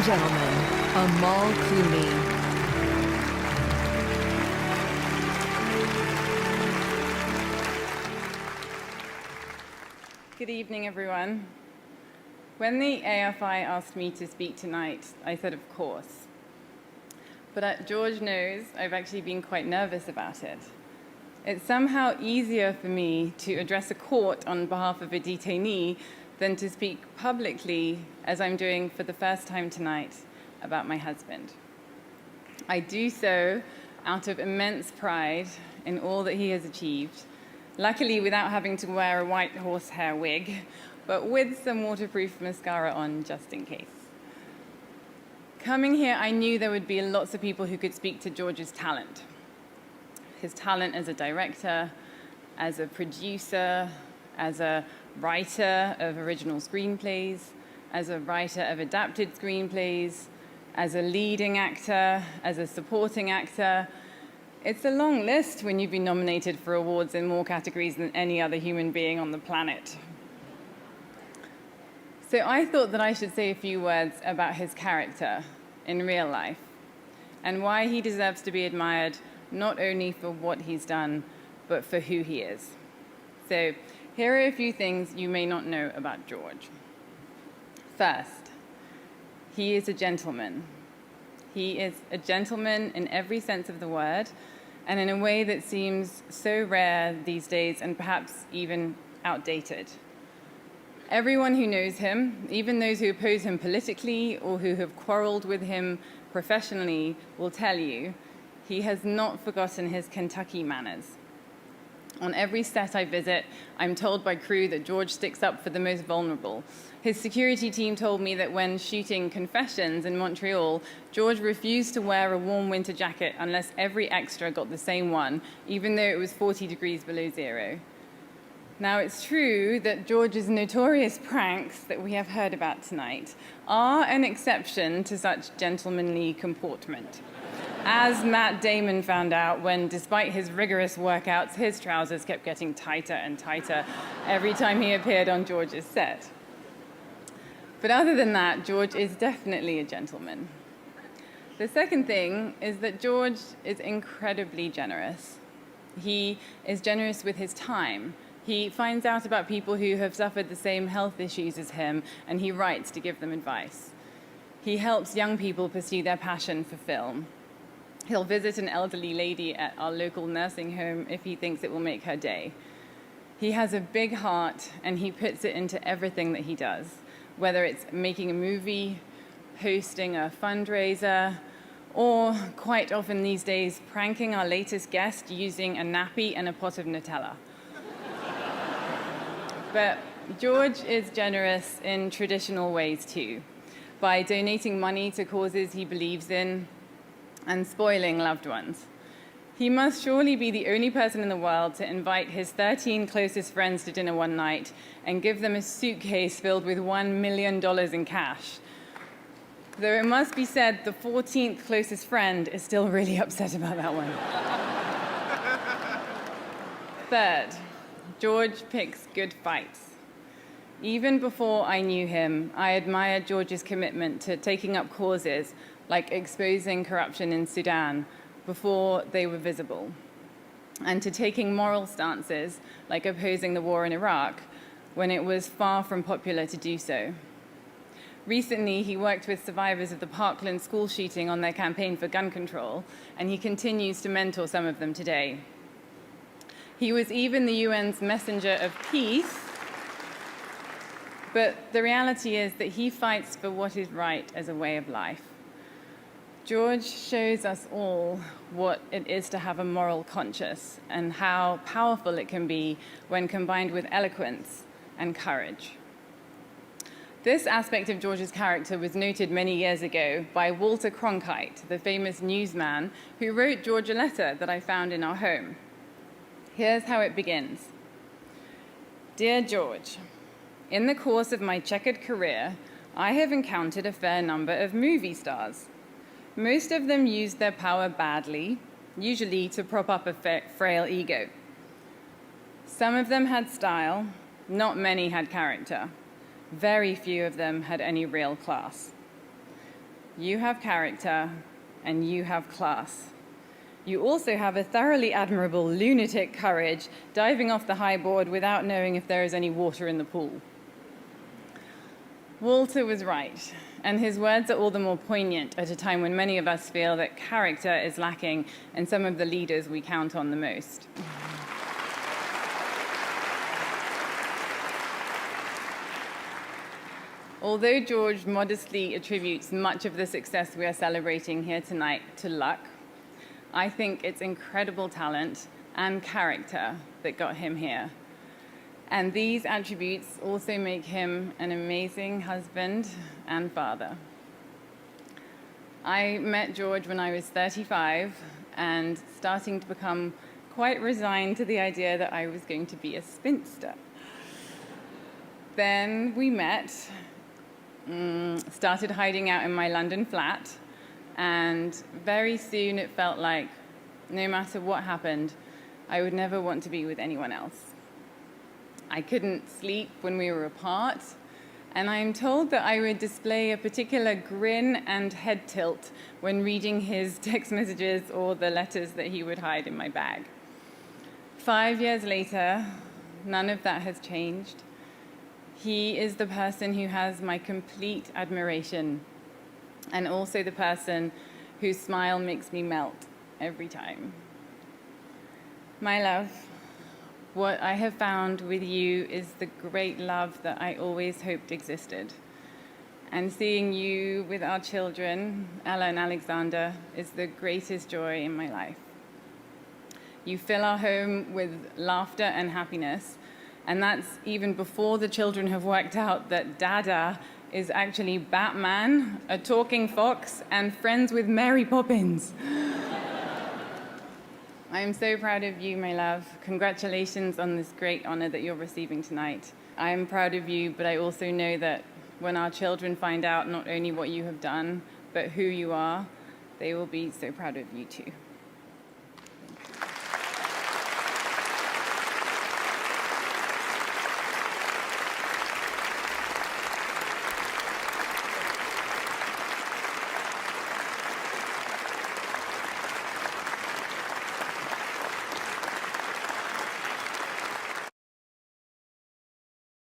gentlemen, Amal Clooney. Good evening, everyone. When the AFI asked me to speak tonight, I said, of course. But George knows I've actually been quite nervous about it. It's somehow easier for me to address a court on behalf of a detainee than to speak publicly, as I'm doing for the first time tonight, about my husband. I do so out of immense pride in all that he has achieved, luckily without having to wear a white horsehair wig, but with some waterproof mascara on just in case. Coming here, I knew there would be lots of people who could speak to George's talent. His talent as a director, as a producer, as a writer of original screenplays, as a writer of adapted screenplays, as a leading actor, as a supporting actor. It's a long list when you've been nominated for awards in more categories than any other human being on the planet. So I thought that I should say a few words about his character in real life and why he deserves to be admired not only for what he's done, but for who he is. So here are a few things you may not know about George. First, he is a gentleman. He is a gentleman in every sense of the word, and in a way that seems so rare these days and perhaps even outdated. Everyone who knows him, even those who oppose him politically or who have quarreled with him professionally, will tell you he has not forgotten his Kentucky manners. On every set I visit, I'm told by crew that George sticks up for the most vulnerable. His security team told me that when shooting Confessions in Montreal, George refused to wear a warm winter jacket unless every extra got the same one, even though it was 40 degrees below zero. Now, it's true that George's notorious pranks that we have heard about tonight are an exception to such gentlemanly comportment, as Matt Damon found out when, despite his rigorous workouts, his trousers kept getting tighter and tighter every time he appeared on George's set. But other than that, George is definitely a gentleman. The second thing is that George is incredibly generous. He is generous with his time. He finds out about people who have suffered the same health issues as him, and he writes to give them advice. He helps young people pursue their passion for film. He'll visit an elderly lady at our local nursing home if he thinks it will make her day. He has a big heart, and he puts it into everything that he does, whether it's making a movie, hosting a fundraiser, or quite often these days, pranking our latest guest using a nappy and a pot of Nutella. But George is generous in traditional ways too, by donating money to causes he believes in and spoiling loved ones. He must surely be the only person in the world to invite his 13 closest friends to dinner one night and give them a suitcase filled with $1 million in cash. Though it must be said, the 14th closest friend is still really upset about that one. Third, George picks good fights. Even before I knew him, I admired George's commitment to taking up causes like exposing corruption in Sudan before they were visible, and to taking moral stances like opposing the war in Iraq when it was far from popular to do so. Recently, he worked with survivors of the Parkland school shooting on their campaign for gun control, and he continues to mentor some of them today. He was even the UN's messenger of peace, but the reality is that he fights for what is right as a way of life. George shows us all what it is to have a moral conscience and how powerful it can be when combined with eloquence and courage. This aspect of George's character was noted many years ago by Walter Cronkite, the famous newsman who wrote George a letter that I found in our home. Here's how it begins. Dear George, in the course of my checkered career, I have encountered a fair number of movie stars. Most of them used their power badly, usually to prop up a frail ego. Some of them had style, not many had character. Very few of them had any real class. you have character, and you have class. You also have a thoroughly admirable lunatic courage, diving off the high board without knowing if there is any water in the pool. Walter was right, and his words are all the more poignant at a time when many of us feel that character is lacking in some of the leaders we count on the most. Although George modestly attributes much of the success we are celebrating here tonight to luck, I think it's incredible talent and character that got him here. And these attributes also make him an amazing husband and father. I met George when I was 35 and starting to become quite resigned to the idea that I was going to be a spinster. Then we met, started hiding out in my London flat, and very soon it felt like no matter what happened, I would never want to be with anyone else. I couldn't sleep when we were apart, and I'm told that I would display a particular grin and head tilt when reading his text messages or the letters that he would hide in my bag. 5 years later, none of that has changed. He is the person who has my complete admiration, and also the person whose smile makes me melt every time. My love, what I have found with you is the great love that I always hoped existed. And seeing you with our children, Ella and Alexander, is the greatest joy in my life. You fill our home with laughter and happiness, and that's even before the children have worked out that Dada is actually Batman, a talking fox, and friends with Mary Poppins. I am so proud of you, my love. Congratulations on this great honor that you're receiving tonight. I am proud of you, but I also know that when our children find out not only what you have done, but who you are, they will be so proud of you too.